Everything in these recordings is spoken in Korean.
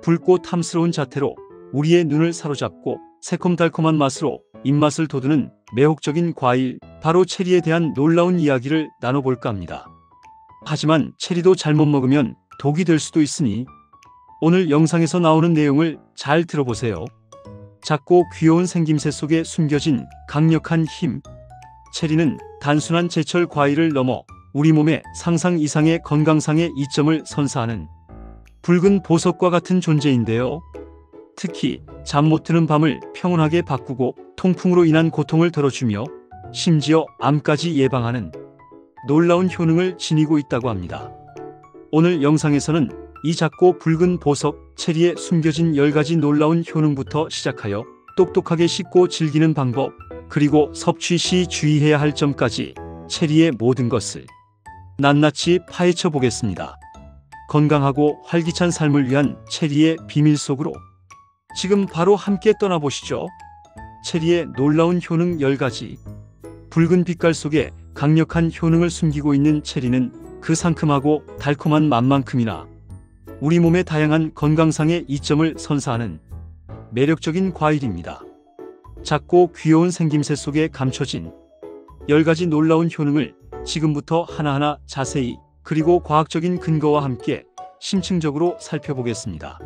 붉고 탐스러운 자태로 우리의 눈을 사로잡고 새콤달콤한 맛으로 입맛을 돋우는 매혹적인 과일, 바로 체리에 대한 놀라운 이야기를 나눠볼까 합니다. 하지만 체리도 잘못 먹으면 독이 될 수도 있으니 오늘 영상에서 나오는 내용을 잘 들어보세요. 작고 귀여운 생김새 속에 숨겨진 강력한 힘. 체리는 단순한 제철 과일을 넘어 우리 몸에 상상 이상의 건강상의 이점을 선사하는 붉은 보석과 같은 존재인데요. 특히 잠 못 드는 밤을 평온하게 바꾸고 통풍으로 인한 고통을 덜어주며 심지어 암까지 예방하는 놀라운 효능을 지니고 있다고 합니다. 오늘 영상에서는 이 작고 붉은 보석 체리에 숨겨진 10가지 놀라운 효능부터 시작하여 똑똑하게 씹고 즐기는 방법, 그리고 섭취 시 주의해야 할 점까지 체리의 모든 것을 낱낱이 파헤쳐 보겠습니다. 건강하고 활기찬 삶을 위한 체리의 비밀 속으로 지금 바로 함께 떠나보시죠. 체리의 놀라운 효능 10가지. 붉은 빛깔 속에 강력한 효능을 숨기고 있는 체리는 그 상큼하고 달콤한 맛만큼이나 우리 몸의 다양한 건강상의 이점을 선사하는 매력적인 과일입니다. 작고 귀여운 생김새 속에 감춰진 10가지 놀라운 효능을 지금부터 하나하나 자세히 그리고 과학적인 근거와 함께 심층적으로 살펴보겠습니다.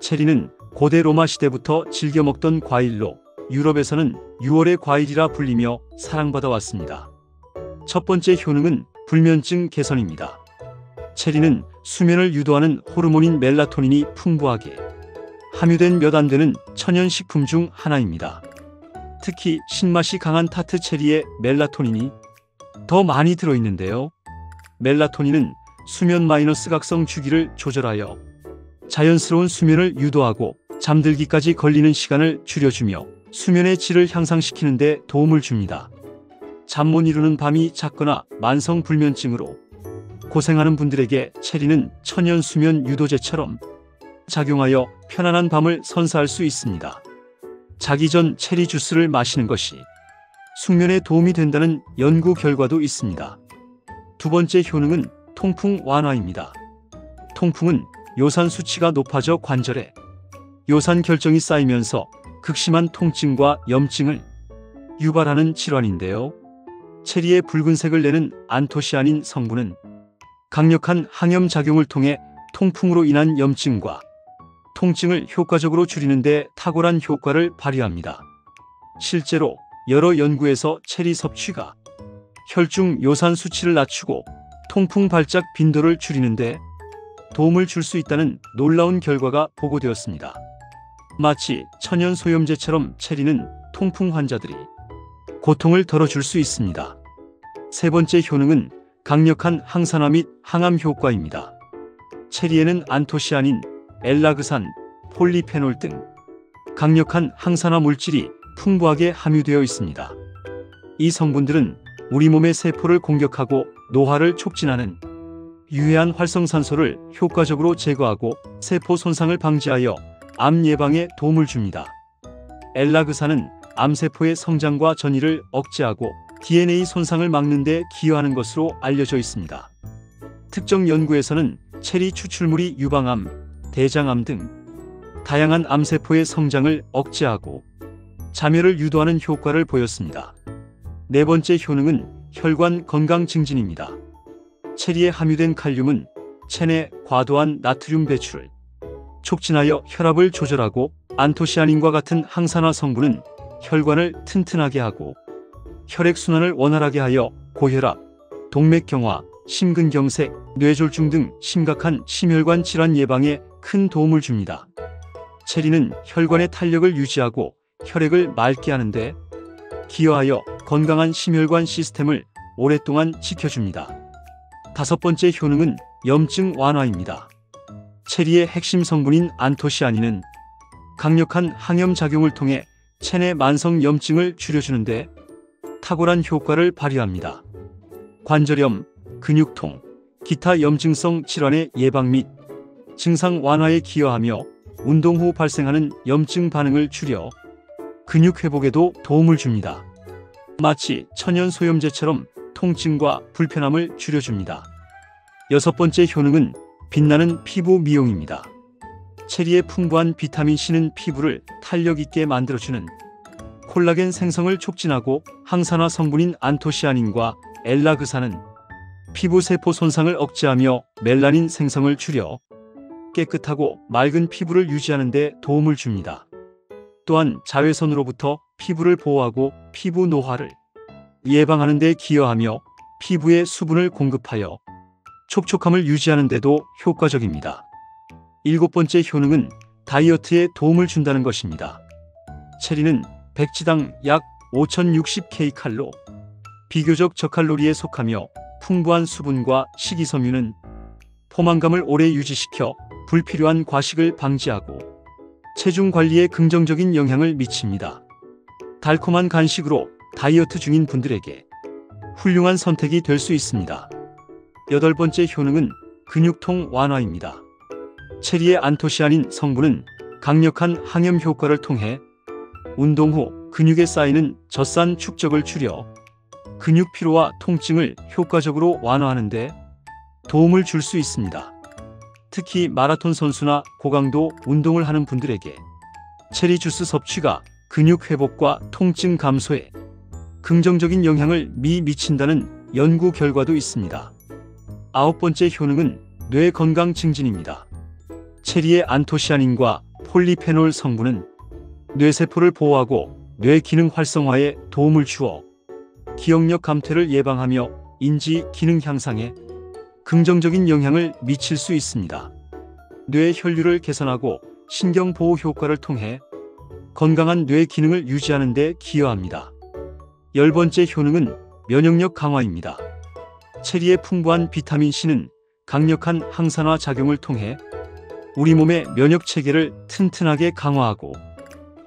체리는 고대 로마 시대부터 즐겨 먹던 과일로 유럽에서는 6월의 과일이라 불리며 사랑받아 왔습니다. 첫 번째 효능은 불면증 개선입니다. 체리는 수면을 유도하는 호르몬인 멜라토닌이 풍부하게 함유된 몇 안 되는 천연식품 중 하나입니다. 특히 신맛이 강한 타트 체리에 멜라토닌이 더 많이 들어있는데요. 멜라토닌은 수면 마이너스 각성 주기를 조절하여 자연스러운 수면을 유도하고 잠들기까지 걸리는 시간을 줄여주며 수면의 질을 향상시키는 데 도움을 줍니다. 잠 못 이루는 밤이 잦거나 만성 불면증으로 고생하는 분들에게 체리는 천연 수면 유도제처럼 작용하여 편안한 밤을 선사할 수 있습니다. 자기 전 체리 주스를 마시는 것이 숙면에 도움이 된다는 연구 결과도 있습니다. 두 번째 효능은 통풍 완화입니다. 통풍은 요산 수치가 높아져 관절에 요산 결정이 쌓이면서 극심한 통증과 염증을 유발하는 질환인데요. 체리의 붉은색을 내는 안토시아닌 성분은 강력한 항염 작용을 통해 통풍으로 인한 염증과 통증을 효과적으로 줄이는 데 탁월한 효과를 발휘합니다. 실제로 여러 연구에서 체리 섭취가 혈중 요산 수치를 낮추고 통풍 발작 빈도를 줄이는 데 도움을 줄 수 있다는 놀라운 결과가 보고되었습니다. 마치 천연 소염제처럼 체리는 통풍 환자들이 고통을 덜어줄 수 있습니다. 세 번째 효능은 강력한 항산화 및 항암 효과입니다. 체리에는 안토시아닌, 엘라그산, 폴리페놀 등 강력한 항산화 물질이 풍부하게 함유되어 있습니다. 이 성분들은 우리 몸의 세포를 공격하고 노화를 촉진하는 유해한 활성산소를 효과적으로 제거하고 세포 손상을 방지하여 암 예방에 도움을 줍니다. 엘라그산은 암세포의 성장과 전이를 억제하고 DNA 손상을 막는 데 기여하는 것으로 알려져 있습니다. 특정 연구에서는 체리 추출물이 유방암, 대장암 등 다양한 암세포의 성장을 억제하고 자멸을 유도하는 효과를 보였습니다. 네 번째 효능은 혈관 건강 증진입니다. 체리에 함유된 칼륨은 체내 과도한 나트륨 배출을 촉진하여 혈압을 조절하고 안토시아닌과 같은 항산화 성분은 혈관을 튼튼하게 하고 혈액순환을 원활하게 하여 고혈압, 동맥경화, 심근경색, 뇌졸중 등 심각한 심혈관 질환 예방에 큰 도움을 줍니다. 체리는 혈관의 탄력을 유지하고 혈액을 맑게 하는데 기여하여 건강한 심혈관 시스템을 오랫동안 지켜줍니다. 다섯 번째 효능은 염증 완화입니다. 체리의 핵심 성분인 안토시아닌은 강력한 항염 작용을 통해 체내 만성 염증을 줄여주는데 탁월한 효과를 발휘합니다. 관절염, 근육통, 기타 염증성 질환의 예방 및 증상 완화에 기여하며 운동 후 발생하는 염증 반응을 줄여 근육 회복에도 도움을 줍니다. 마치 천연 소염제처럼 통증과 불편함을 줄여줍니다. 여섯 번째 효능은 빛나는 피부 미용입니다. 체리의 풍부한 비타민C는 피부를 탄력 있게 만들어주는 콜라겐 생성을 촉진하고 항산화 성분인 안토시아닌과 엘라그산은 피부 세포 손상을 억제하며 멜라닌 생성을 줄여 깨끗하고 맑은 피부를 유지하는 데 도움을 줍니다. 또한 자외선으로부터 피부를 보호하고 피부 노화를 예방하는 데 기여하며 피부에 수분을 공급하여 촉촉함을 유지하는 데도 효과적입니다. 7번째 효능은 다이어트에 도움을 준다는 것입니다. 체리는 백지당 약 5060kcal, 비교적 저칼로리에 속하며 풍부한 수분과 식이섬유는 포만감을 오래 유지시켜 불필요한 과식을 방지하고 체중 관리에 긍정적인 영향을 미칩니다. 달콤한 간식으로 다이어트 중인 분들에게 훌륭한 선택이 될 수 있습니다. 8번째 효능은 근육통 완화입니다. 체리의 안토시아닌 성분은 강력한 항염 효과를 통해 운동 후 근육에 쌓이는 젖산 축적을 줄여 근육 피로와 통증을 효과적으로 완화하는 데 도움을 줄 수 있습니다. 특히 마라톤 선수나 고강도 운동을 하는 분들에게 체리 주스 섭취가 근육 회복과 통증 감소에 긍정적인 영향을 미친다는 연구 결과도 있습니다. 9번째 효능은 뇌 건강 증진입니다. 체리의 안토시아닌과 폴리페놀 성분은 뇌세포를 보호하고 뇌 기능 활성화에 도움을 주어 기억력 감퇴를 예방하며 인지 기능 향상에 긍정적인 영향을 미칠 수 있습니다. 뇌 혈류를 개선하고 신경 보호 효과를 통해 건강한 뇌 기능을 유지하는 데 기여합니다. 10번째 효능은 면역력 강화입니다. 체리의 풍부한 비타민C는 강력한 항산화 작용을 통해 우리 몸의 면역 체계를 튼튼하게 강화하고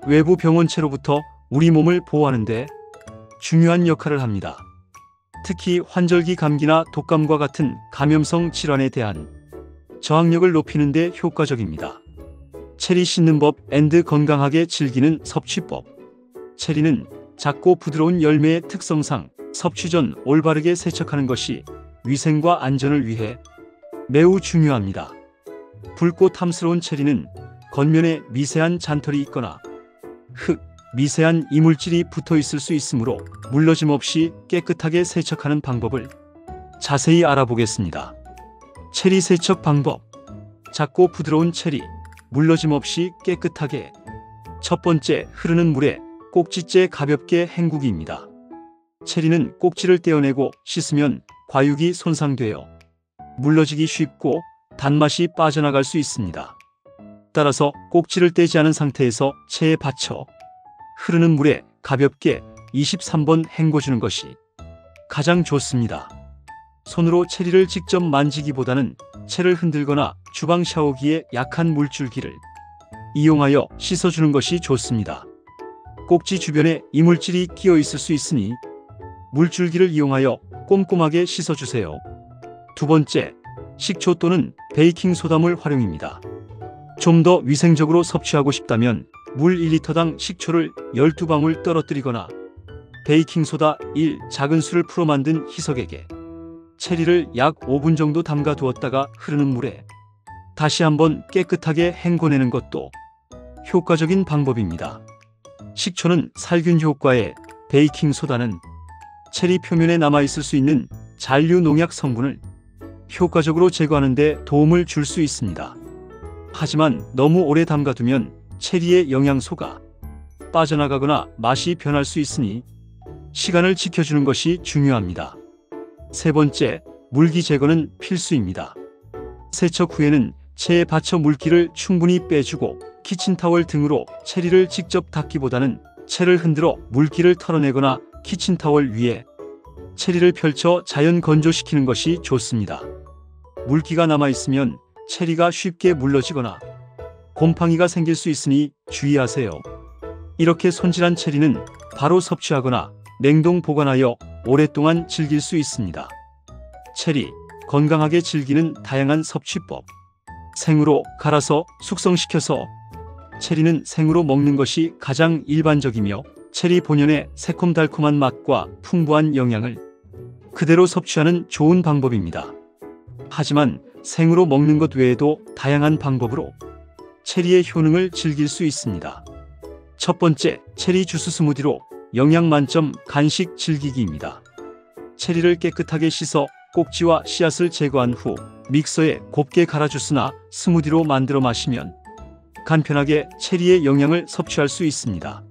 외부 병원체로부터 우리 몸을 보호하는 데 중요한 역할을 합니다. 특히 환절기 감기나 독감과 같은 감염성 질환에 대한 저항력을 높이는 데 효과적입니다. 체리 씻는 법 앤드 건강하게 즐기는 섭취법. 체리는 작고 부드러운 열매의 특성상 섭취 전 올바르게 세척하는 것이 위생과 안전을 위해 매우 중요합니다. 붉고 탐스러운 체리는 겉면에 미세한 잔털이 있거나 흙, 미세한 이물질이 붙어 있을 수 있으므로 물러짐 없이 깨끗하게 세척하는 방법을 자세히 알아보겠습니다. 체리 세척 방법. 작고 부드러운 체리, 물러짐 없이 깨끗하게. 첫 번째, 흐르는 물에 꼭지째 가볍게 헹구기입니다. 체리는 꼭지를 떼어내고 씻으면 과육이 손상되어 물러지기 쉽고 단맛이 빠져나갈 수 있습니다. 따라서 꼭지를 떼지 않은 상태에서 체에 받쳐 흐르는 물에 가볍게 23번 헹궈주는 것이 가장 좋습니다. 손으로 체리를 직접 만지기보다는 체를 흔들거나 주방 샤워기에 약한 물줄기를 이용하여 씻어주는 것이 좋습니다. 꼭지 주변에 이물질이 끼어 있을 수 있으니 물줄기를 이용하여 꼼꼼하게 씻어주세요. 두 번째, 식초 또는 베이킹소다물 활용입니다. 좀 더 위생적으로 섭취하고 싶다면 물 1리터당 식초를 12방울 떨어뜨리거나 베이킹소다 1 작은 술을 풀어 만든 희석액에 체리를 약 5분 정도 담가 두었다가 흐르는 물에 다시 한번 깨끗하게 헹궈내는 것도 효과적인 방법입니다. 식초는 살균 효과에 베이킹소다는 체리 표면에 남아있을 수 있는 잔류 농약 성분을 효과적으로 제거하는 데 도움을 줄 수 있습니다. 하지만 너무 오래 담가두면 체리의 영양소가 빠져나가거나 맛이 변할 수 있으니 시간을 지켜주는 것이 중요합니다. 세 번째, 물기 제거는 필수입니다. 세척 후에는 체에 받쳐 물기를 충분히 빼주고 키친타월 등으로 체리를 직접 닦기보다는 체를 흔들어 물기를 털어내거나 키친타월 위에 체리를 펼쳐 자연 건조시키는 것이 좋습니다. 물기가 남아있으면 체리가 쉽게 물러지거나 곰팡이가 생길 수 있으니 주의하세요. 이렇게 손질한 체리는 바로 섭취하거나 냉동 보관하여 오랫동안 즐길 수 있습니다. 체리, 건강하게 즐기는 다양한 섭취법. 생으로 갈아서 숙성시켜서. 체리는 생으로 먹는 것이 가장 일반적이며 체리 본연의 새콤달콤한 맛과 풍부한 영양을 그대로 섭취하는 좋은 방법입니다. 하지만 생으로 먹는 것 외에도 다양한 방법으로 체리의 효능을 즐길 수 있습니다. 첫 번째, 체리 주스 스무디로 영양 만점 간식 즐기기입니다. 체리를 깨끗하게 씻어 꼭지와 씨앗을 제거한 후 믹서에 곱게 갈아 주스나 스무디로 만들어 마시면 간편하게 체리의 영양을 섭취할 수 있습니다.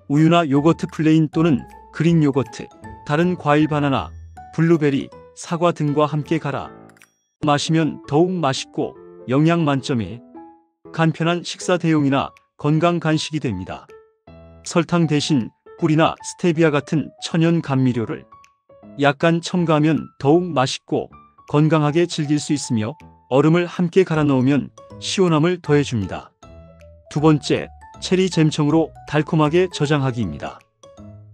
우유나 요거트 플레인 또는 그릭 요거트, 다른 과일 바나나, 블루베리, 사과 등과 함께 갈아 마시면 더욱 맛있고 영양 만점의 간편한 식사 대용이나 건강 간식이 됩니다. 설탕 대신 꿀이나 스테비아 같은 천연 감미료를 약간 첨가하면 더욱 맛있고 건강하게 즐길 수 있으며 얼음을 함께 갈아 넣으면 시원함을 더해줍니다. 두 번째, 체리 잼청으로 달콤하게 저장하기입니다.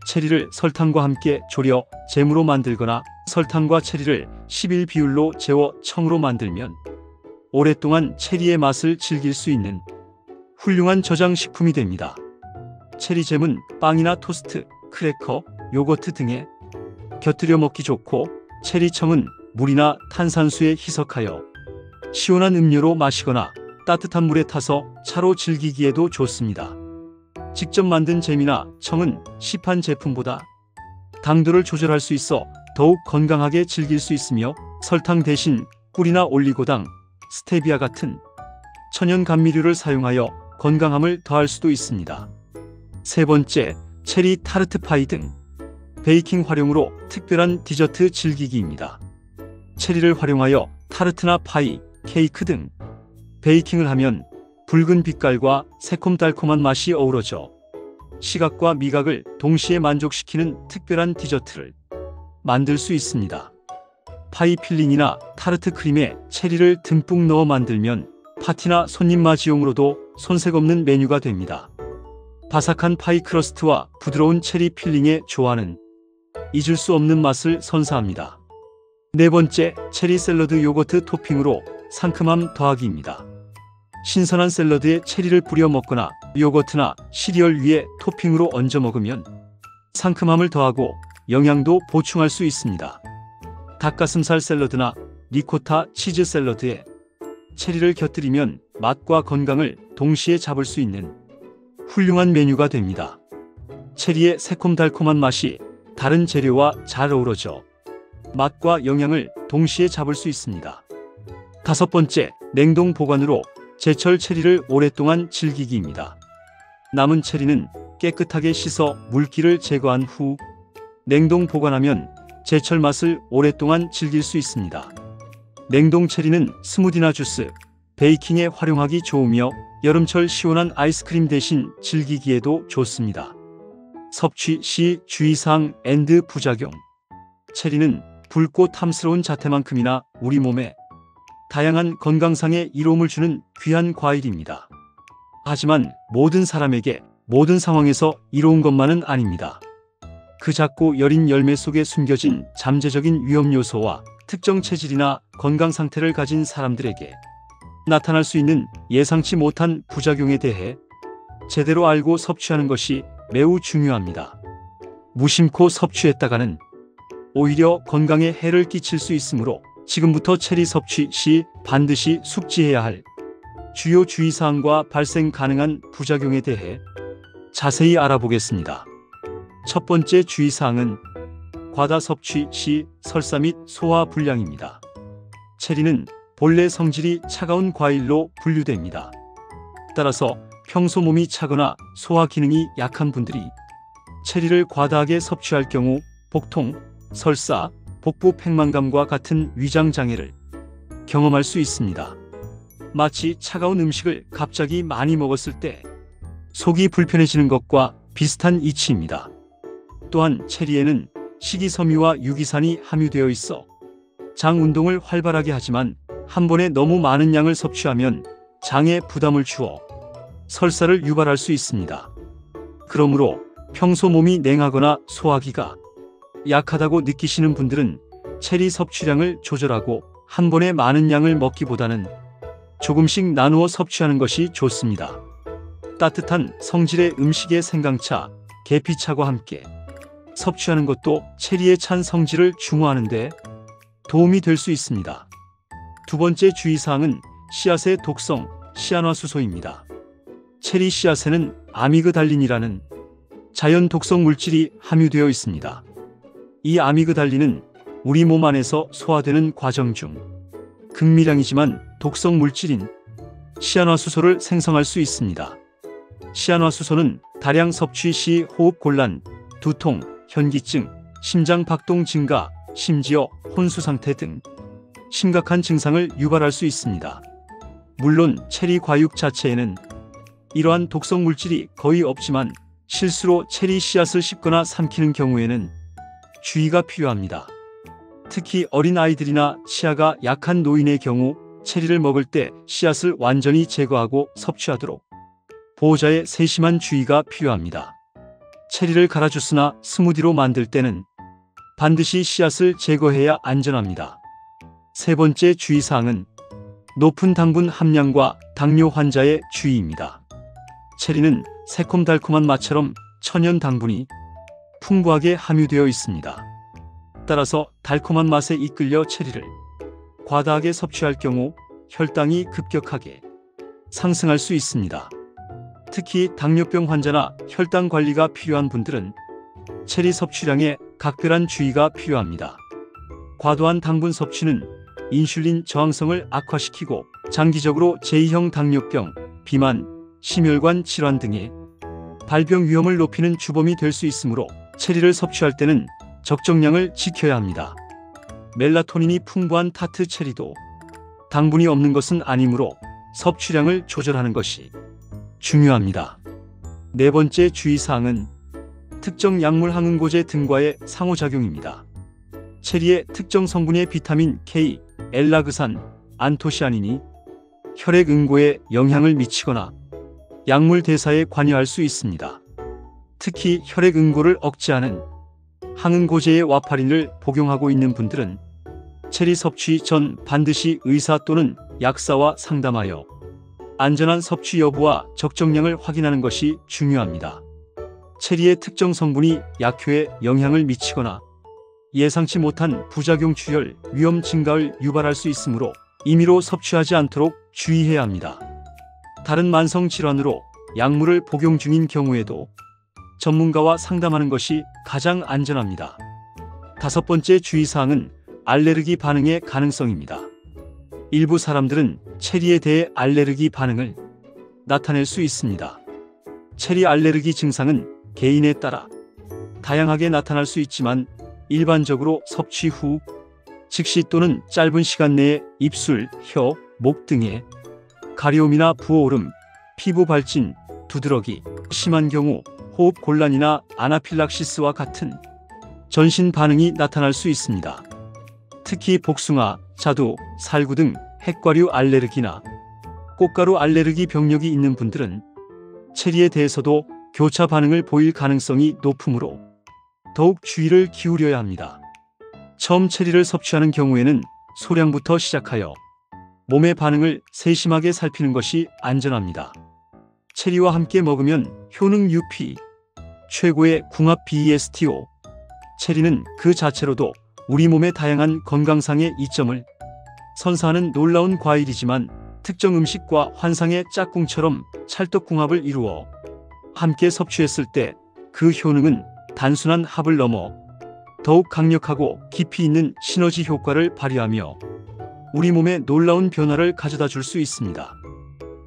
체리를 설탕과 함께 졸여 잼으로 만들거나 설탕과 체리를 11 비율로 재워 청으로 만들면 오랫동안 체리의 맛을 즐길 수 있는 훌륭한 저장식품이 됩니다. 체리잼은 빵이나 토스트, 크래커, 요거트 등에 곁들여 먹기 좋고 체리청은 물이나 탄산수에 희석하여 시원한 음료로 마시거나 따뜻한 물에 타서 차로 즐기기에도 좋습니다. 직접 만든 잼이나 청은 시판 제품보다 당도를 조절할 수 있어 더욱 건강하게 즐길 수 있으며 설탕 대신 꿀이나 올리고당, 스테비아 같은 천연 감미료를 사용하여 건강함을 더할 수도 있습니다. 세 번째, 체리 타르트 파이 등 베이킹 활용으로 특별한 디저트 즐기기입니다. 체리를 활용하여 타르트나 파이, 케이크 등 베이킹을 하면 붉은 빛깔과 새콤달콤한 맛이 어우러져 시각과 미각을 동시에 만족시키는 특별한 디저트를 만들 수 있습니다. 파이 필링이나 타르트 크림에 체리를 듬뿍 넣어 만들면 파티나 손님 맞이용으로도 손색 없는 메뉴가 됩니다. 바삭한 파이 크러스트와 부드러운 체리 필링의 조화는 잊을 수 없는 맛을 선사합니다. 네 번째, 체리 샐러드 요거트 토핑으로 상큼함 더하기입니다. 신선한 샐러드에 체리를 뿌려 먹거나 요거트나 시리얼 위에 토핑으로 얹어 먹으면 상큼함을 더하고 영양도 보충할 수 있습니다. 닭가슴살 샐러드나 리코타 치즈 샐러드에 체리를 곁들이면 맛과 건강을 동시에 잡을 수 있는 훌륭한 메뉴가 됩니다. 체리의 새콤달콤한 맛이 다른 재료와 잘 어우러져 맛과 영양을 동시에 잡을 수 있습니다. 다섯 번째, 냉동 보관으로 제철 체리를 오랫동안 즐기기입니다. 남은 체리는 깨끗하게 씻어 물기를 제거한 후 냉동 보관하면 제철 맛을 오랫동안 즐길 수 있습니다. 냉동 체리는 스무디나 주스, 베이킹에 활용하기 좋으며 여름철 시원한 아이스크림 대신 즐기기에도 좋습니다. 섭취 시 주의사항 앤드 부작용. 체리는 붉고 탐스러운 자태만큼이나 우리 몸에 다양한 건강상의 이로움을 주는 귀한 과일입니다. 하지만 모든 사람에게 모든 상황에서 이로운 것만은 아닙니다. 그 작고 여린 열매 속에 숨겨진 잠재적인 위험 요소와 특정 체질이나 건강 상태를 가진 사람들에게 나타날 수 있는 예상치 못한 부작용에 대해 제대로 알고 섭취하는 것이 매우 중요합니다. 무심코 섭취했다가는 오히려 건강에 해를 끼칠 수 있으므로 지금부터 체리 섭취 시 반드시 숙지해야 할 주요 주의사항과 발생 가능한 부작용에 대해 자세히 알아보겠습니다. 첫 번째 주의사항은 과다 섭취 시 설사 및 소화 불량입니다. 체리는 본래 성질이 차가운 과일로 분류됩니다. 따라서 평소 몸이 차거나 소화 기능이 약한 분들이 체리를 과다하게 섭취할 경우 복통, 설사, 복부 팽만감과 같은 위장 장애를 경험할 수 있습니다. 마치 차가운 음식을 갑자기 많이 먹었을 때 속이 불편해지는 것과 비슷한 이치입니다. 또한 체리에는 식이섬유와 유기산이 함유되어 있어 장 운동을 활발하게 하지만 한 번에 너무 많은 양을 섭취하면 장에 부담을 주어 설사를 유발할 수 있습니다. 그러므로 평소 몸이 냉하거나 소화기가 약하다고 느끼시는 분들은 체리 섭취량을 조절하고 한 번에 많은 양을 먹기보다는 조금씩 나누어 섭취하는 것이 좋습니다. 따뜻한 성질의 음식에 생강차, 계피차와 함께 섭취하는 것도 체리의 찬 성질을 중화하는 데 도움이 될 수 있습니다. 두 번째 주의사항은 씨앗의 독성 시아노아수소입니다. 체리 씨앗에는 아미그달린이라는 자연 독성 물질이 함유되어 있습니다. 이 아미그달린은 우리 몸 안에서 소화되는 과정 중 극미량이지만 독성 물질인 시아노아수소를 생성할 수 있습니다. 시아노아수소는 다량 섭취 시 호흡 곤란, 두통, 현기증, 심장 박동 증가, 심지어 혼수 상태 등 심각한 증상을 유발할 수 있습니다. 물론 체리 과육 자체에는 이러한 독성 물질이 거의 없지만 실수로 체리 씨앗을 씹거나 삼키는 경우에는 주의가 필요합니다. 특히 어린 아이들이나 치아가 약한 노인의 경우 체리를 먹을 때 씨앗을 완전히 제거하고 섭취하도록 보호자의 세심한 주의가 필요합니다. 체리를 갈아 주스나 스무디로 만들 때는 반드시 씨앗을 제거해야 안전합니다. 세 번째 주의사항은 높은 당분 함량과 당뇨 환자의 주의입니다. 체리는 새콤달콤한 맛처럼 천연 당분이 풍부하게 함유되어 있습니다. 따라서 달콤한 맛에 이끌려 체리를 과다하게 섭취할 경우 혈당이 급격하게 상승할 수 있습니다. 특히 당뇨병 환자나 혈당 관리가 필요한 분들은 체리 섭취량에 각별한 주의가 필요합니다. 과도한 당분 섭취는 인슐린 저항성을 악화시키고 장기적으로 제2형 당뇨병, 비만, 심혈관 질환 등의 발병 위험을 높이는 주범이 될 수 있으므로 체리를 섭취할 때는 적정량을 지켜야 합니다. 멜라토닌이 풍부한 타트 체리도 당분이 없는 것은 아니므로 섭취량을 조절하는 것이 중요합니다. 네 번째 주의사항은 특정 약물 항응고제 등과의 상호작용입니다. 체리의 특정 성분의 비타민 K, 엘라그산, 안토시아닌이 혈액 응고에 영향을 미치거나 약물 대사에 관여할 수 있습니다. 특히 혈액 응고를 억제하는 항응고제의 와파린을 복용하고 있는 분들은 체리 섭취 전 반드시 의사 또는 약사와 상담하여 안전한 섭취 여부와 적정량을 확인하는 것이 중요합니다. 체리의 특정 성분이 약효에 영향을 미치거나 예상치 못한 부작용 출혈 위험 증가를 유발할 수 있으므로 임의로 섭취하지 않도록 주의해야 합니다. 다른 만성 질환으로 약물을 복용 중인 경우에도 전문가와 상담하는 것이 가장 안전합니다. 다섯 번째 주의사항은 알레르기 반응의 가능성입니다. 일부 사람들은 체리에 대해 알레르기 반응을 나타낼 수 있습니다. 체리 알레르기 증상은 개인에 따라 다양하게 나타날 수 있지만 일반적으로 섭취 후 즉시 또는 짧은 시간 내에 입술, 혀, 목 등에 가려움이나 부어오름, 피부 발진, 두드러기, 심한 경우 호흡 곤란이나 아나필락시스와 같은 전신 반응이 나타날 수 있습니다. 특히 복숭아, 자두, 살구 등 핵과류 알레르기나 꽃가루 알레르기 병력이 있는 분들은 체리에 대해서도 교차 반응을 보일 가능성이 높으므로 더욱 주의를 기울여야 합니다. 처음 체리를 섭취하는 경우에는 소량부터 시작하여 몸의 반응을 세심하게 살피는 것이 안전합니다. 체리와 함께 먹으면 효능 UP, 최고의 궁합 BESTO. 체리는 그 자체로도 우리 몸의 다양한 건강상의 이점을 선사하는 놀라운 과일이지만 특정 음식과 환상의 짝꿍처럼 찰떡궁합을 이루어 함께 섭취했을 때 그 효능은 단순한 합을 넘어 더욱 강력하고 깊이 있는 시너지 효과를 발휘하며 우리 몸에 놀라운 변화를 가져다 줄 수 있습니다.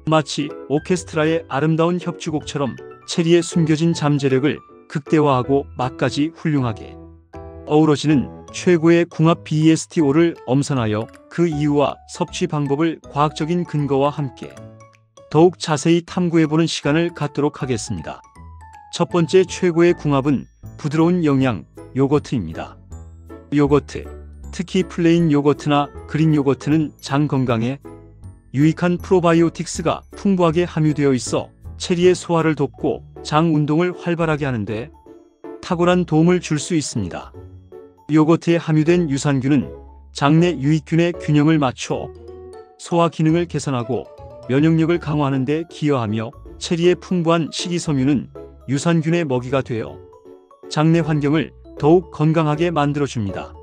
마치 오케스트라의 아름다운 협주곡처럼 체리의 숨겨진 잠재력을 극대화하고 맛까지 훌륭하게 어우러지는 최고의 궁합 BESTO를 엄선하여 그 이유와 섭취 방법을 과학적인 근거와 함께 더욱 자세히 탐구해보는 시간을 갖도록 하겠습니다. 첫 번째 최고의 궁합은 부드러운 영양 요거트입니다. 요거트, 특히 플레인 요거트나 그릭 요거트는 장 건강에 유익한 프로바이오틱스가 풍부하게 함유되어 있어 체리의 소화를 돕고 장 운동을 활발하게 하는데 탁월한 도움을 줄 수 있습니다. 요거트에 함유된 유산균은 장내 유익균의 균형을 맞춰 소화 기능을 개선하고 면역력을 강화하는 데 기여하며 체리의 풍부한 식이섬유는 유산균의 먹이가 되어 장내 환경을 더욱 건강하게 만들어줍니다.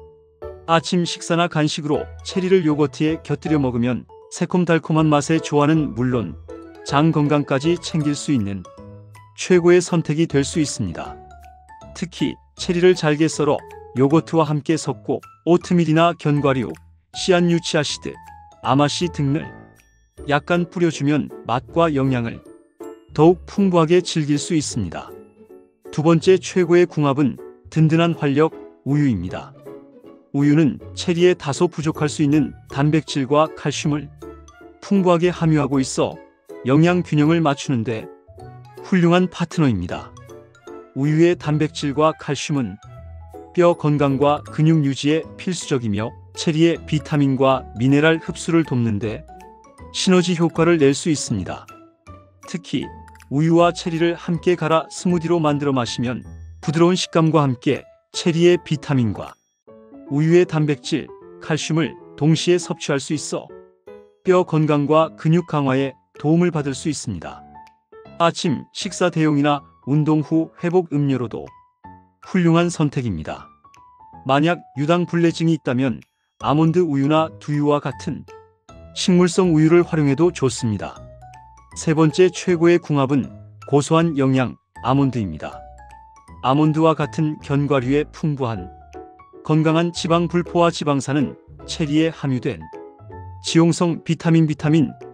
아침 식사나 간식으로 체리를 요거트에 곁들여 먹으면 새콤달콤한 맛의 조화는 물론 장 건강까지 챙길 수 있는 최고의 선택이 될 수 있습니다. 특히 체리를 잘게 썰어 요거트와 함께 섞고 오트밀이나 견과류, 씨앗류 치아시드, 아마씨 등을 약간 뿌려주면 맛과 영양을 더욱 풍부하게 즐길 수 있습니다. 두 번째 최고의 궁합은 든든한 활력 우유입니다. 우유는 체리에 다소 부족할 수 있는 단백질과 칼슘을 풍부하게 함유하고 있어 영양 균형을 맞추는데 훌륭한 파트너입니다. 우유의 단백질과 칼슘은 뼈 건강과 근육 유지에 필수적이며 체리의 비타민과 미네랄 흡수를 돕는데 시너지 효과를 낼 수 있습니다. 특히 우유와 체리를 함께 갈아 스무디로 만들어 마시면 부드러운 식감과 함께 체리의 비타민과 우유의 단백질, 칼슘을 동시에 섭취할 수 있어 뼈 건강과 근육 강화에 도움을 받을 수 있습니다. 아침 식사 대용이나 운동 후 회복 음료로도 훌륭한 선택입니다. 만약 유당불내증이 있다면 아몬드 우유나 두유와 같은 식물성 우유를 활용해도 좋습니다. 세 번째 최고의 궁합은 고소한 영양 아몬드입니다. 아몬드와 같은 견과류의 풍부한 건강한 지방 불포화 지방산은 체리에 함유된 지용성 비타민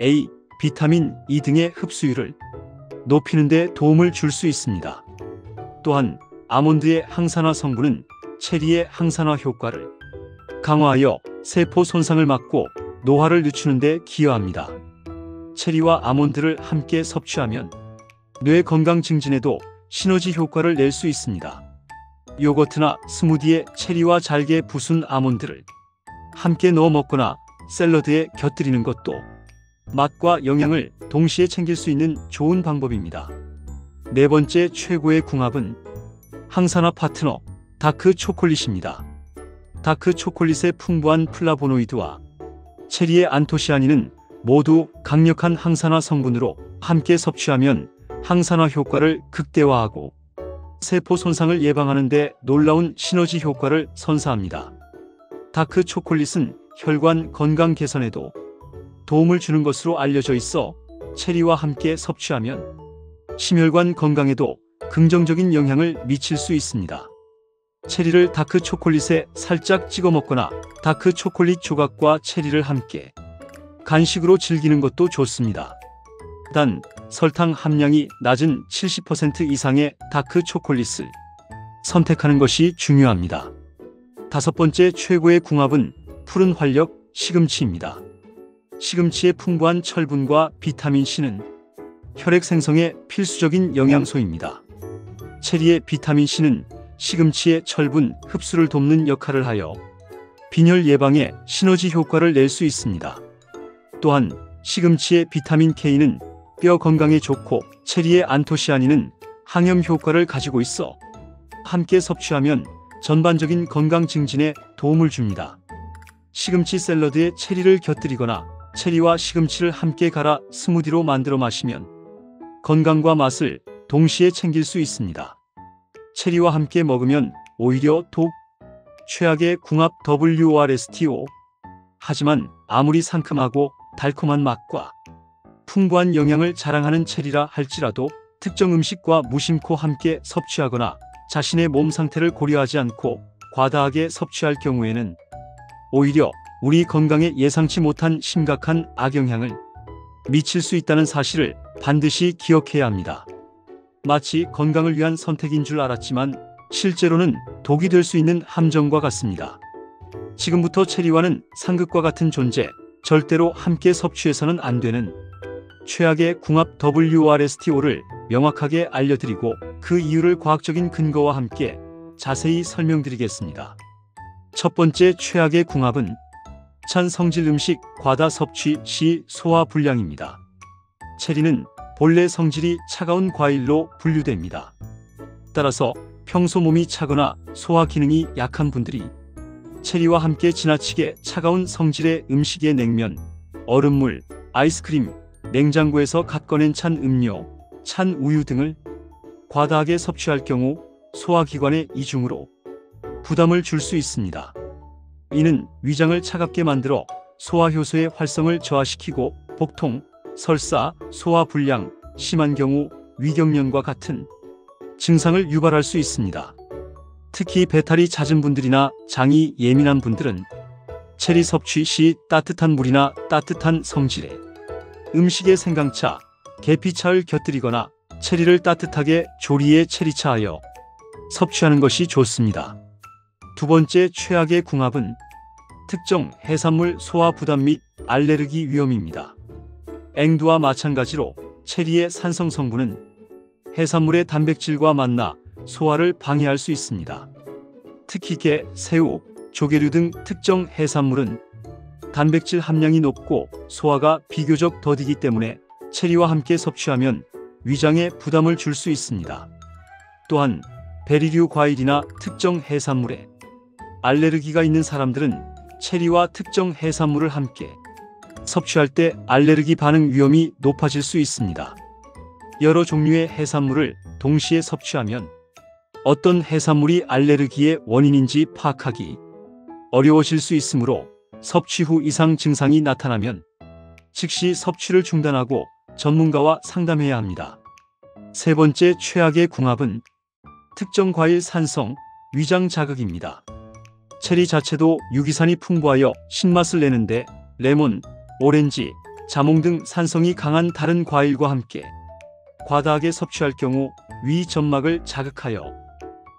A, 비타민 E 등의 흡수율을 높이는 데 도움을 줄 수 있습니다. 또한 아몬드의 항산화 성분은 체리의 항산화 효과를 강화하여 세포 손상을 막고 노화를 늦추는 데 기여합니다. 체리와 아몬드를 함께 섭취하면 뇌 건강 증진에도 시너지 효과를 낼 수 있습니다. 요거트나 스무디에 체리와 잘게 부순 아몬드를 함께 넣어 먹거나 샐러드에 곁들이는 것도 맛과 영양을 동시에 챙길 수 있는 좋은 방법입니다. 네 번째 최고의 궁합은 항산화 파트너 다크 초콜릿입니다. 다크 초콜릿의 풍부한 플라보노이드와 체리의 안토시아닌은 모두 강력한 항산화 성분으로 함께 섭취하면 항산화 효과를 극대화하고 세포 손상을 예방하는 데 놀라운 시너지 효과를 선사합니다. 다크 초콜릿은 혈관 건강 개선에도 도움을 주는 것으로 알려져 있어 체리와 함께 섭취하면 심혈관 건강에도 긍정적인 영향을 미칠 수 있습니다. 체리를 다크 초콜릿에 살짝 찍어 먹거나 다크 초콜릿 조각과 체리를 함께 간식으로 즐기는 것도 좋습니다. 단 설탕 함량이 낮은 70% 이상의 다크 초콜릿을 선택하는 것이 중요합니다. 다섯 번째 최고의 궁합은 푸른 활력 시금치입니다. 시금치의 풍부한 철분과 비타민C는 혈액 생성에 필수적인 영양소입니다. 체리의 비타민C는 시금치의 철분 흡수를 돕는 역할을 하여 빈혈 예방에 시너지 효과를 낼 수 있습니다. 또한 시금치의 비타민 K는 뼈 건강에 좋고 체리의 안토시아닌은 항염 효과를 가지고 있어 함께 섭취하면 전반적인 건강 증진에 도움을 줍니다. 시금치 샐러드에 체리를 곁들이거나 체리와 시금치를 함께 갈아 스무디로 만들어 마시면 건강과 맛을 동시에 챙길 수 있습니다. 체리와 함께 먹으면 오히려 더 최악의 궁합 WRSTO. 하지만 아무리 상큼하고 달콤한 맛과 풍부한 영양을 자랑하는 체리라 할지라도 특정 음식과 무심코 함께 섭취하거나 자신의 몸 상태를 고려하지 않고 과다하게 섭취할 경우에는 오히려 우리 건강에 예상치 못한 심각한 악영향을 미칠 수 있다는 사실을 반드시 기억해야 합니다. 마치 건강을 위한 선택인 줄 알았지만 실제로는 독이 될 수 있는 함정과 같습니다. 지금부터 체리와는 상극과 같은 존재, 절대로 함께 섭취해서는 안 되는 최악의 궁합 WRSTO를 명확하게 알려드리고 그 이유를 과학적인 근거와 함께 자세히 설명드리겠습니다. 첫 번째 최악의 궁합은 찬 성질 음식 과다 섭취 시 소화 불량입니다. 체리는 본래 성질이 차가운 과일로 분류됩니다. 따라서 평소 몸이 차거나 소화 기능이 약한 분들이 체리와 함께 지나치게 차가운 성질의 음식에 냉면, 얼음물, 아이스크림, 냉장고에서 갓 꺼낸 찬 음료, 찬 우유 등을 과다하게 섭취할 경우 소화기관에 이중으로 부담을 줄 수 있습니다. 이는 위장을 차갑게 만들어 소화 효소의 활성을 저하시키고 복통, 설사, 소화 불량, 심한 경우 위경련과 같은 증상을 유발할 수 있습니다. 특히 배탈이 잦은 분들이나 장이 예민한 분들은 체리 섭취 시 따뜻한 물이나 따뜻한 성질의 음식에 생강차, 계피차를 곁들이거나 체리를 따뜻하게 조리에 체리차하여 섭취하는 것이 좋습니다. 두 번째 최악의 궁합은 특정 해산물 소화 부담 및 알레르기 위험입니다. 앵두와 마찬가지로 체리의 산성 성분은 해산물의 단백질과 만나 소화를 방해할 수 있습니다. 특히 게, 새우, 조개류 등 특정 해산물은 단백질 함량이 높고 소화가 비교적 더디기 때문에 체리와 함께 섭취하면 위장에 부담을 줄 수 있습니다. 또한 베리류 과일이나 특정 해산물에 알레르기가 있는 사람들은 체리와 특정 해산물을 함께 섭취할 때 알레르기 반응 위험이 높아질 수 있습니다. 여러 종류의 해산물을 동시에 섭취하면 어떤 해산물이 알레르기의 원인인지 파악하기 어려워질 수 있으므로 섭취 후 이상 증상이 나타나면 즉시 섭취를 중단하고 전문가와 상담해야 합니다. 세 번째 최악의 궁합은 특정 과일 산성, 위장 자극입니다. 체리 자체도 유기산이 풍부하여 신맛을 내는데 레몬, 오렌지, 자몽 등 산성이 강한 다른 과일과 함께 과다하게 섭취할 경우 위 점막을 자극하여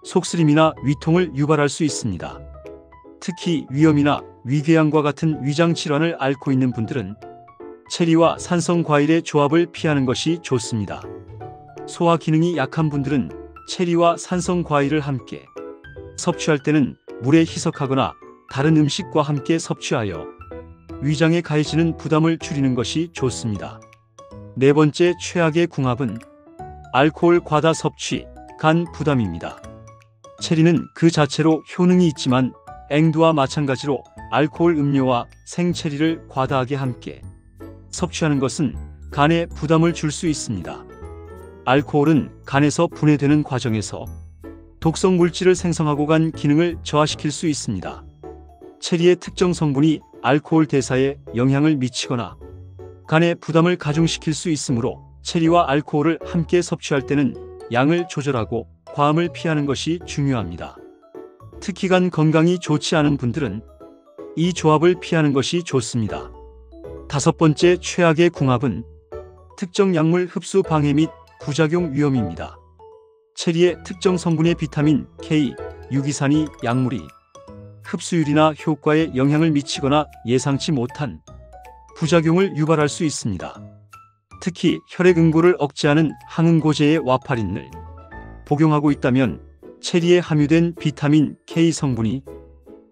속쓰림이나 위통을 유발할 수 있습니다. 특히 위염이나 위궤양과 같은 위장 질환을 앓고 있는 분들은 체리와 산성 과일의 조합을 피하는 것이 좋습니다. 소화 기능이 약한 분들은 체리와 산성 과일을 함께 섭취할 때는 물에 희석하거나 다른 음식과 함께 섭취하여 위장에 가해지는 부담을 줄이는 것이 좋습니다. 네 번째 최악의 궁합은 알코올 과다 섭취, 간 부담입니다. 체리는 그 자체로 효능이 있지만 앵두와 마찬가지로 알코올 음료와 생체리를 과다하게 함께 섭취하는 것은 간에 부담을 줄 수 있습니다. 알코올은 간에서 분해되는 과정에서 독성 물질을 생성하고 간 기능을 저하시킬 수 있습니다. 체리의 특정 성분이 알코올 대사에 영향을 미치거나 간에 부담을 가중시킬 수 있으므로 체리와 알코올을 함께 섭취할 때는 양을 조절하고 과음을 피하는 것이 중요합니다. 특히 간 건강이 좋지 않은 분들은 이 조합을 피하는 것이 좋습니다. 다섯 번째 최악의 궁합은 특정 약물 흡수 방해 및 부작용 위험입니다. 체리의 특정 성분의 비타민 K, 유기산이 약물이 흡수율이나 효과에 영향을 미치거나 예상치 못한 부작용을 유발할 수 있습니다. 특히 혈액 응고를 억제하는 항응고제의 와파린을 복용하고 있다면 체리에 함유된 비타민 K 성분이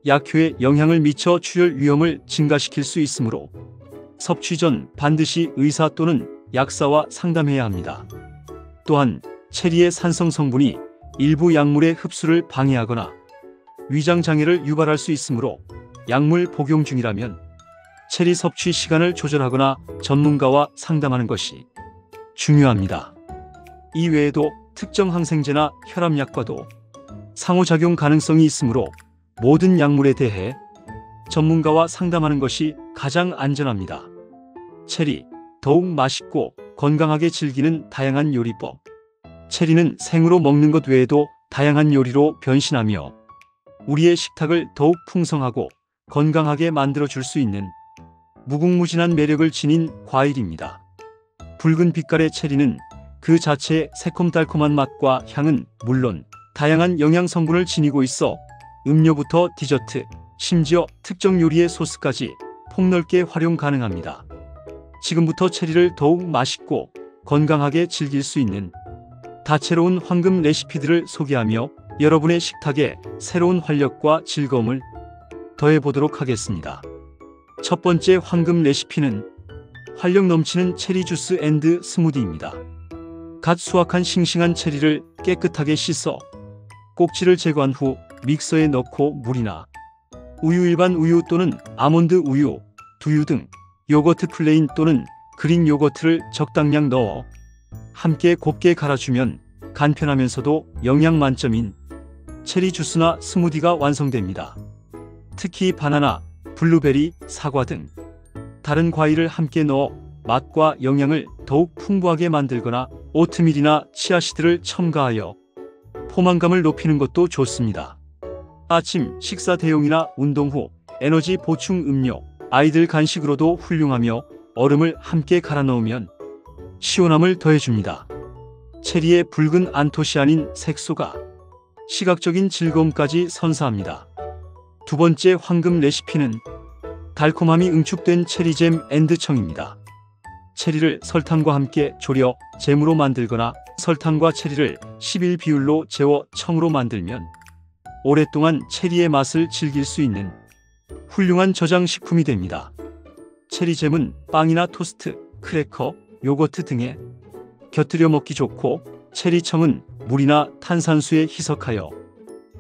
약효에 영향을 미쳐 출혈 위험을 증가시킬 수 있으므로 섭취 전 반드시 의사 또는 약사와 상담해야 합니다. 또한 체리의 산성 성분이 일부 약물의 흡수를 방해하거나 위장 장애를 유발할 수 있으므로 약물 복용 중이라면 체리 섭취 시간을 조절하거나 전문가와 상담하는 것이 중요합니다. 이 외에도 특정 항생제나 혈압약과도 상호작용 가능성이 있으므로 모든 약물에 대해 전문가와 상담하는 것이 가장 안전합니다. 체리, 더욱 맛있고 건강하게 즐기는 다양한 요리법. 체리는 생으로 먹는 것 외에도 다양한 요리로 변신하며 우리의 식탁을 더욱 풍성하고 건강하게 만들어줄 수 있는 무궁무진한 매력을 지닌 과일입니다. 붉은 빛깔의 체리는 그 자체의 새콤달콤한 맛과 향은 물론 다양한 영양 성분을 지니고 있어 음료부터 디저트, 심지어 특정 요리의 소스까지 폭넓게 활용 가능합니다. 지금부터 체리를 더욱 맛있고 건강하게 즐길 수 있는 다채로운 황금 레시피들을 소개하며 여러분의 식탁에 새로운 활력과 즐거움을 더해보도록 하겠습니다. 첫 번째 황금 레시피는 활력 넘치는 체리 주스 앤드 스무디입니다. 갓 수확한 싱싱한 체리를 깨끗하게 씻어 꼭지를 제거한 후 믹서에 넣고 물이나 우유, 일반 우유 또는 아몬드 우유, 두유 등 요거트 플레인 또는 그릭 요거트를 적당량 넣어 함께 곱게 갈아주면 간편하면서도 영양 만점인 체리 주스나 스무디가 완성됩니다. 특히 바나나, 블루베리, 사과 등 다른 과일을 함께 넣어 맛과 영양을 더욱 풍부하게 만들거나 오트밀이나 치아씨드를 첨가하여 포만감을 높이는 것도 좋습니다. 아침 식사 대용이나 운동 후 에너지 보충 음료, 아이들 간식으로도 훌륭하며 얼음을 함께 갈아 넣으면 시원함을 더해줍니다. 체리의 붉은 안토시아닌 색소가 시각적인 즐거움까지 선사합니다. 두 번째 황금 레시피는 달콤함이 응축된 체리잼 앤드 청입니다. 체리를 설탕과 함께 졸여 잼으로 만들거나 설탕과 체리를 11 비율로 재워 청으로 만들면 오랫동안 체리의 맛을 즐길 수 있는 훌륭한 저장식품이 됩니다. 체리잼은 빵이나 토스트, 크래커, 요거트 등에 곁들여 먹기 좋고 체리청은 물이나 탄산수에 희석하여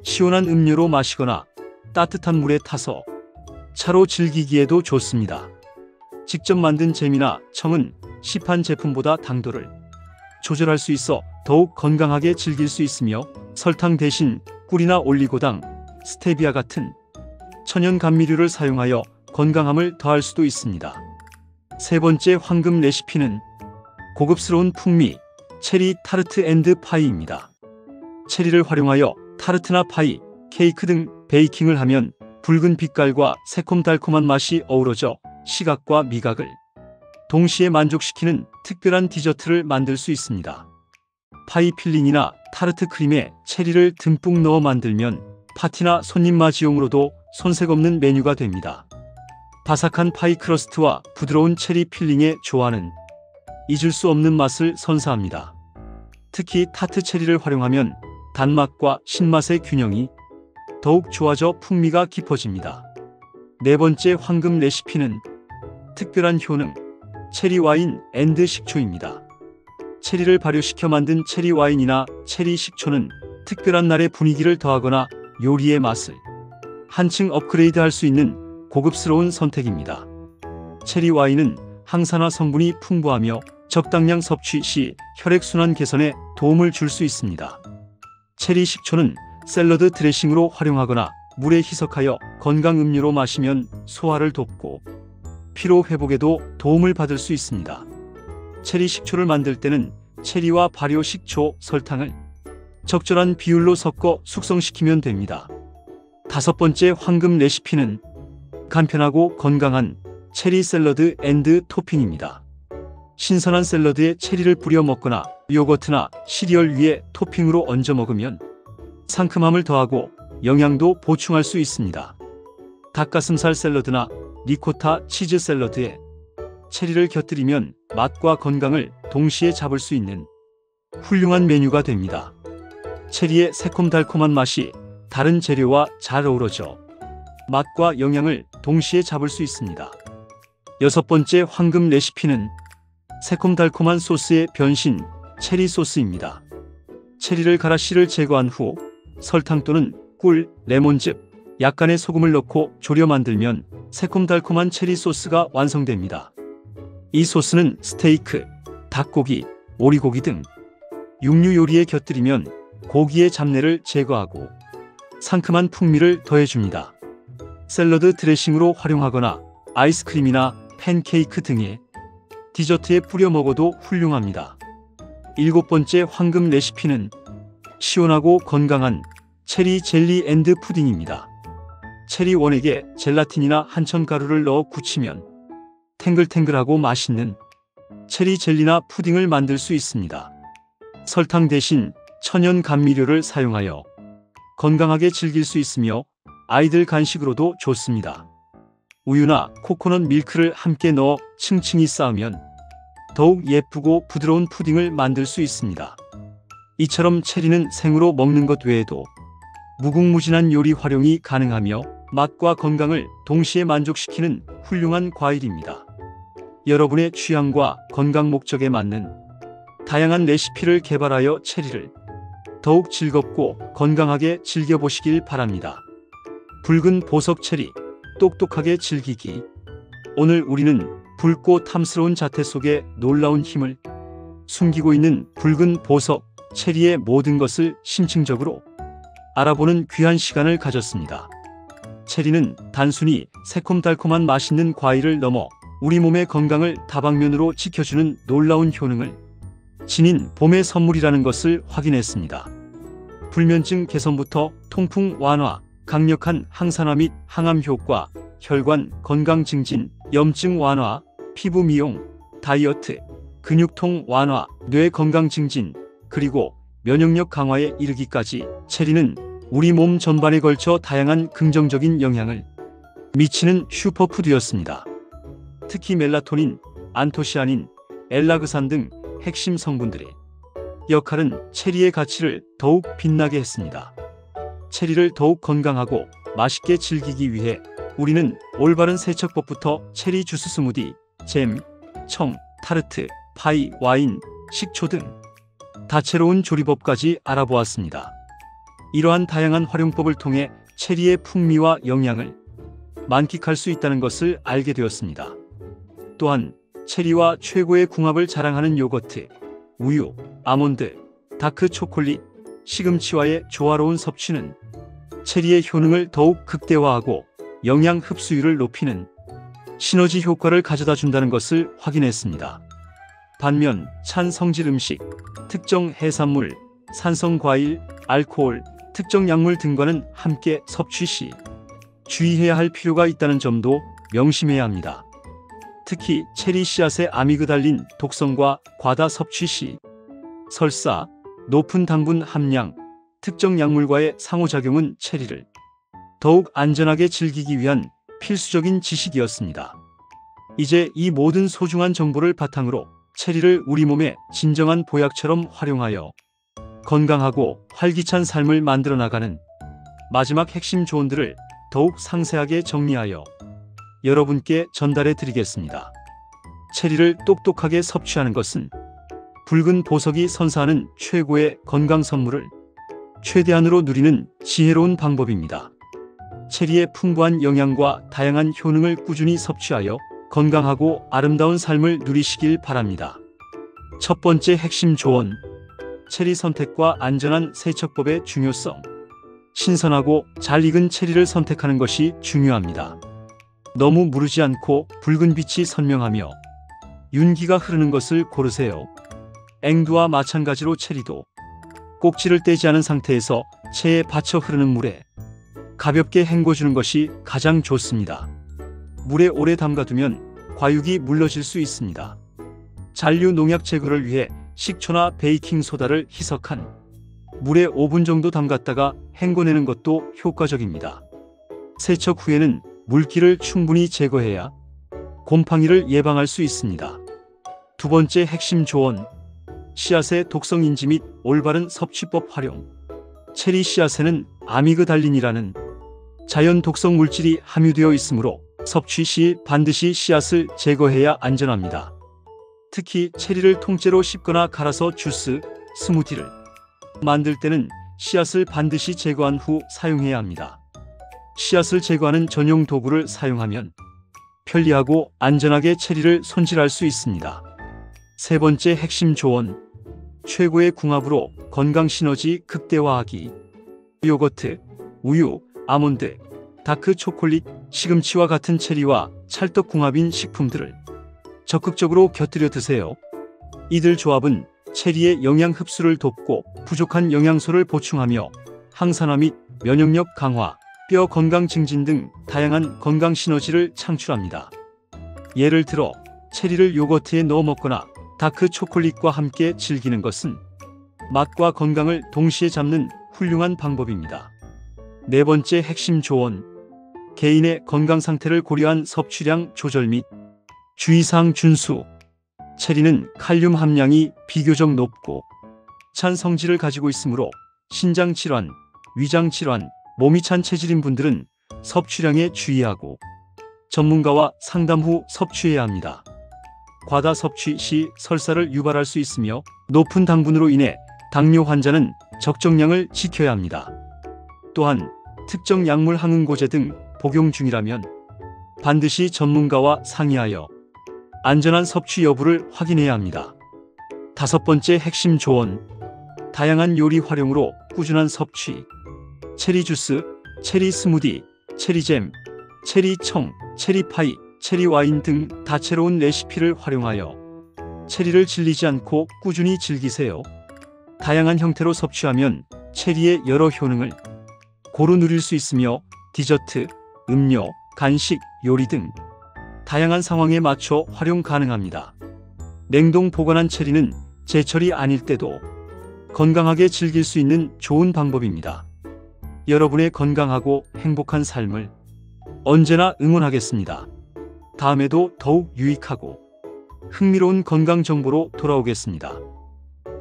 시원한 음료로 마시거나 따뜻한 물에 타서 차로 즐기기에도 좋습니다. 직접 만든 잼이나 청은 시판 제품보다 당도를 조절할 수 있어 더욱 건강하게 즐길 수 있으며 설탕 대신 꿀이나 올리고당, 스테비아 같은 천연 감미료를 사용하여 건강함을 더할 수도 있습니다. 세 번째 황금 레시피는 고급스러운 풍미, 체리 타르트 앤드 파이입니다. 체리를 활용하여 타르트나 파이, 케이크 등 베이킹을 하면 붉은 빛깔과 새콤달콤한 맛이 어우러져 시각과 미각을 동시에 만족시키는 특별한 디저트를 만들 수 있습니다. 파이 필링이나 타르트 크림에 체리를 듬뿍 넣어 만들면 파티나 손님 맞이용으로도 손색 없는 메뉴가 됩니다. 바삭한 파이 크러스트와 부드러운 체리 필링의 조화는 잊을 수 없는 맛을 선사합니다. 특히 타트 체리를 활용하면 단맛과 신맛의 균형이 더욱 좋아져 풍미가 깊어집니다. 네 번째 황금 레시피는 특별한 효능, 체리 와인 앤드 식초입니다. 체리를 발효시켜 만든 체리 와인이나 체리 식초는 특별한 날의 분위기를 더하거나 요리의 맛을 한층 업그레이드할 수 있는 고급스러운 선택입니다. 체리 와인은 항산화 성분이 풍부하며 적당량 섭취 시 혈액순환 개선에 도움을 줄 수 있습니다. 체리 식초는 샐러드 드레싱으로 활용하거나 물에 희석하여 건강 음료로 마시면 소화를 돕고 피로 회복에도 도움을 받을 수 있습니다. 체리 식초를 만들 때는 체리와 발효 식초, 설탕을 적절한 비율로 섞어 숙성시키면 됩니다. 다섯 번째 황금 레시피는 간편하고 건강한 체리 샐러드 앤드 토핑입니다. 신선한 샐러드에 체리를 뿌려 먹거나 요거트나 시리얼 위에 토핑으로 얹어 먹으면 상큼함을 더하고 영양도 보충할 수 있습니다. 닭가슴살 샐러드나 리코타 치즈 샐러드에 체리를 곁들이면 맛과 건강을 동시에 잡을 수 있는 훌륭한 메뉴가 됩니다. 체리의 새콤달콤한 맛이 다른 재료와 잘 어우러져 맛과 영양을 동시에 잡을 수 있습니다. 여섯 번째 황금 레시피는 새콤달콤한 소스의 변신, 체리 소스입니다. 체리를 갈아 씨를 제거한 후 설탕 또는 꿀, 레몬즙, 약간의 소금을 넣고 졸여 만들면 새콤달콤한 체리 소스가 완성됩니다. 이 소스는 스테이크, 닭고기, 오리고기 등 육류 요리에 곁들이면 고기의 잡내를 제거하고 상큼한 풍미를 더해줍니다. 샐러드 드레싱으로 활용하거나 아이스크림이나 팬케이크 등의 디저트에 뿌려 먹어도 훌륭합니다. 일곱 번째 황금 레시피는 시원하고 건강한 체리 젤리 앤드 푸딩입니다. 체리 원액에 젤라틴이나 한천가루를 넣어 굳히면 탱글탱글하고 맛있는 체리 젤리나 푸딩을 만들 수 있습니다. 설탕 대신 천연 감미료를 사용하여 건강하게 즐길 수 있으며 아이들 간식으로도 좋습니다. 우유나 코코넛 밀크를 함께 넣어 층층이 쌓으면 더욱 예쁘고 부드러운 푸딩을 만들 수 있습니다. 이처럼 체리는 생으로 먹는 것 외에도 무궁무진한 요리 활용이 가능하며 맛과 건강을 동시에 만족시키는 훌륭한 과일입니다. 여러분의 취향과 건강 목적에 맞는 다양한 레시피를 개발하여 체리를 더욱 즐겁고 건강하게 즐겨보시길 바랍니다. 붉은 보석 체리, 똑똑하게 즐기기. 오늘 우리는 붉고 탐스러운 자태 속에 놀라운 힘을 숨기고 있는 붉은 보석 체리의 모든 것을 심층적으로 알아보는 귀한 시간을 가졌습니다. 체리는 단순히 새콤달콤한 맛있는 과일을 넘어 우리 몸의 건강을 다방면으로 지켜주는 놀라운 효능을 지닌 봄의 선물이라는 것을 확인했습니다. 불면증 개선부터 통풍 완화, 강력한 항산화 및 항암 효과, 혈관 건강 증진, 염증 완화, 피부 미용, 다이어트, 근육통 완화, 뇌 건강 증진, 그리고 면역력 강화에 이르기까지 체리는 우리 몸 전반에 걸쳐 다양한 긍정적인 영향을 미치는 슈퍼푸드였습니다. 특히 멜라토닌, 안토시아닌, 엘라그산 등 핵심 성분들의 역할은 체리의 가치를 더욱 빛나게 했습니다. 체리를 더욱 건강하고 맛있게 즐기기 위해 우리는 올바른 세척법부터 체리 주스 스무디, 잼, 청, 타르트, 파이, 와인, 식초 등 다채로운 조리법까지 알아보았습니다. 이러한 다양한 활용법을 통해 체리의 풍미와 영양을 만끽할 수 있다는 것을 알게 되었습니다. 또한 체리와 최고의 궁합을 자랑하는 요거트, 우유, 아몬드, 다크 초콜릿, 시금치와의 조화로운 섭취는 체리의 효능을 더욱 극대화하고 영양 흡수율을 높이는 시너지 효과를 가져다 준다는 것을 확인했습니다. 반면 찬 성질 음식, 특정 해산물, 산성 과일, 알코올, 특정 약물 등과는 함께 섭취 시 주의해야 할 필요가 있다는 점도 명심해야 합니다. 특히 체리 씨앗의 아미그달린 독성과 과다 섭취 시 설사, 높은 당분 함량, 특정 약물과의 상호작용은 체리를 더욱 안전하게 즐기기 위한 필수적인 지식이었습니다. 이제 이 모든 소중한 정보를 바탕으로 체리를 우리 몸의 진정한 보약처럼 활용하여 건강하고 활기찬 삶을 만들어 나가는 마지막 핵심 조언들을 더욱 상세하게 정리하여 여러분께 전달해 드리겠습니다. 체리를 똑똑하게 섭취하는 것은 붉은 보석이 선사하는 최고의 건강 선물을 최대한으로 누리는 지혜로운 방법입니다. 체리의 풍부한 영양과 다양한 효능을 꾸준히 섭취하여 건강하고 아름다운 삶을 누리시길 바랍니다. 첫 번째 핵심 조언. 체리 선택과 안전한 세척법의 중요성. 신선하고 잘 익은 체리를 선택하는 것이 중요합니다. 너무 무르지 않고 붉은 빛이 선명하며 윤기가 흐르는 것을 고르세요. 앵두와 마찬가지로 체리도 꼭지를 떼지 않은 상태에서 체에 받쳐 흐르는 물에 가볍게 헹궈주는 것이 가장 좋습니다. 물에 오래 담가두면 과육이 물러질 수 있습니다. 잔류 농약 제거를 위해 식초나 베이킹소다를 희석한 물에 5분 정도 담갔다가 헹궈내는 것도 효과적입니다. 세척 후에는 물기를 충분히 제거해야 곰팡이를 예방할 수 있습니다. 두 번째 핵심 조언. 씨앗의 독성 인지 및 올바른 섭취법 활용. 체리 씨앗에는 아미그달린이라는 자연 독성 물질이 함유되어 있으므로 섭취 시 반드시 씨앗을 제거해야 안전합니다. 특히 체리를 통째로 씹거나 갈아서 주스, 스무디를 만들 때는 씨앗을 반드시 제거한 후 사용해야 합니다. 씨앗을 제거하는 전용 도구를 사용하면 편리하고 안전하게 체리를 손질할 수 있습니다. 세 번째 핵심 조언. 최고의 궁합으로 건강 시너지 극대화하기. 요거트, 우유, 아몬드, 다크 초콜릿, 시금치와 같은 체리와 찰떡 궁합인 식품들을 적극적으로 곁들여 드세요. 이들 조합은 체리의 영양 흡수를 돕고 부족한 영양소를 보충하며 항산화 및 면역력 강화, 뼈 건강 증진 등 다양한 건강 시너지를 창출합니다. 예를 들어 체리를 요거트에 넣어 먹거나 다크 초콜릿과 함께 즐기는 것은 맛과 건강을 동시에 잡는 훌륭한 방법입니다. 네 번째 핵심 조언. 개인의 건강 상태를 고려한 섭취량 조절 및 주의사항 준수. 체리는 칼륨 함량이 비교적 높고 찬 성질을 가지고 있으므로 신장 질환, 위장 질환, 몸이 찬 체질인 분들은 섭취량에 주의하고 전문가와 상담 후 섭취해야 합니다. 과다 섭취 시 설사를 유발할 수 있으며 높은 당분으로 인해 당뇨 환자는 적정량을 지켜야 합니다. 또한 특정 약물 항응고제 등 복용 중이라면 반드시 전문가와 상의하여 안전한 섭취 여부를 확인해야 합니다. 다섯 번째 핵심 조언. 다양한 요리 활용으로 꾸준한 섭취. 체리 주스, 체리 스무디, 체리잼, 체리청, 체리파이, 체리와인 등 다채로운 레시피를 활용하여 체리를 질리지 않고 꾸준히 즐기세요. 다양한 형태로 섭취하면 체리의 여러 효능을 고루 누릴 수 있으며 디저트, 음료, 간식, 요리 등 다양한 상황에 맞춰 활용 가능합니다. 냉동 보관한 체리는 제철이 아닐 때도 건강하게 즐길 수 있는 좋은 방법입니다. 여러분의 건강하고 행복한 삶을 언제나 응원하겠습니다. 다음에도 더욱 유익하고 흥미로운 건강 정보로 돌아오겠습니다.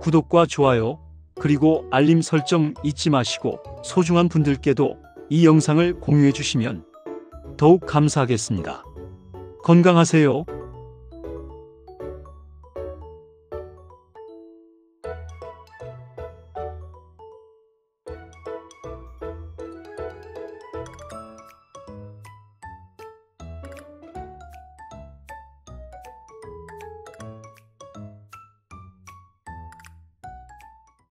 구독과 좋아요, 그리고 알림 설정 잊지 마시고 소중한 분들께도 이 영상을 공유해 주시면 더욱 감사하겠습니다. 건강하세요.